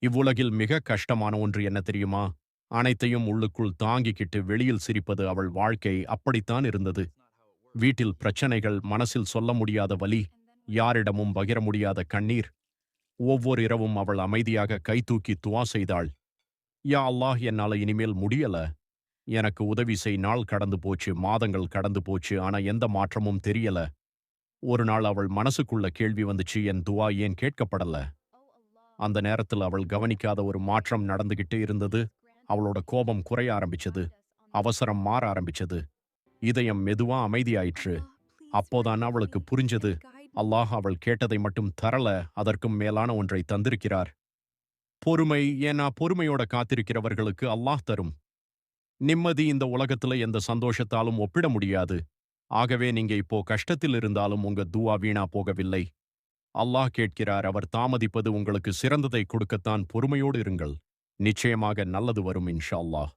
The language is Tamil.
இவ்வுலகில் மிக கஷ்டமான ஒன்று என்ன தெரியுமா? அனைத்தையும் உள்ளுக்குள் தாங்கிக்கிட்டு வெளியில் சிரிப்பது. அவள் வாழ்க்கை அப்படித்தான் இருந்தது. வீட்டில் பிரச்சனைகள், மனசில் சொல்ல முடியாத வலி, யாரிடமும் பகிர முடியாத கண்ணீர். ஒவ்வொரு இரவும் அவள் அமைதியாக கைதூக்கி துவா செய்தாள். யா அல்லாஹ், என்னால இனிமேல் முடியல. எனக்கு உதவி செய். நாள் கடந்து போச்சு, மாதங்கள் கடந்து போச்சு. ஆனா எந்த மாற்றமும் தெரியல. ஒரு நாள் அவள் மனசுக்குள்ள கேள்வி வந்துச்சு, என் துவா ஏன் கேட்கப்படல? அந்த நேரத்துல அவள் கவனிக்காத ஒரு மாற்றம் நடந்துகிட்டே இருந்தது. அவளோட கோபம் குறைய ஆரம்பிச்சது. அவசரம் மாற ஆரம்பிச்சது. இதயம் மெதுவா அமைதியாயிற்று. அப்போதான் அவளுக்கு புரிஞ்சது, அல்லாஹ் அவள் கேட்டதை மட்டும் தரல, அதற்கும் மேலான ஒன்றை தந்திருக்கிறார். பொறுமை. ஏன்னா பொறுமையோட காத்திருக்கிறவர்களுக்கு அல்லாஹ் தரும் நிம்மதி இந்த உலகத்துல எந்த சந்தோஷத்தாலும் ஒப்பிட முடியாது. ஆகவே நீங்க இப்போ கஷ்டத்தில் இருந்தாலும் உங்க துவா வீணா போகவில்லை. அல்லாஹ் கேட்கிறார். அவர் தாமதிப்பது உங்களுக்கு சிறந்ததை கொடுக்கத்தான். பொறுமையோடு இருங்கள். நிச்சயமாக நல்லது வரும் இன்ஷா அல்லாஹ்.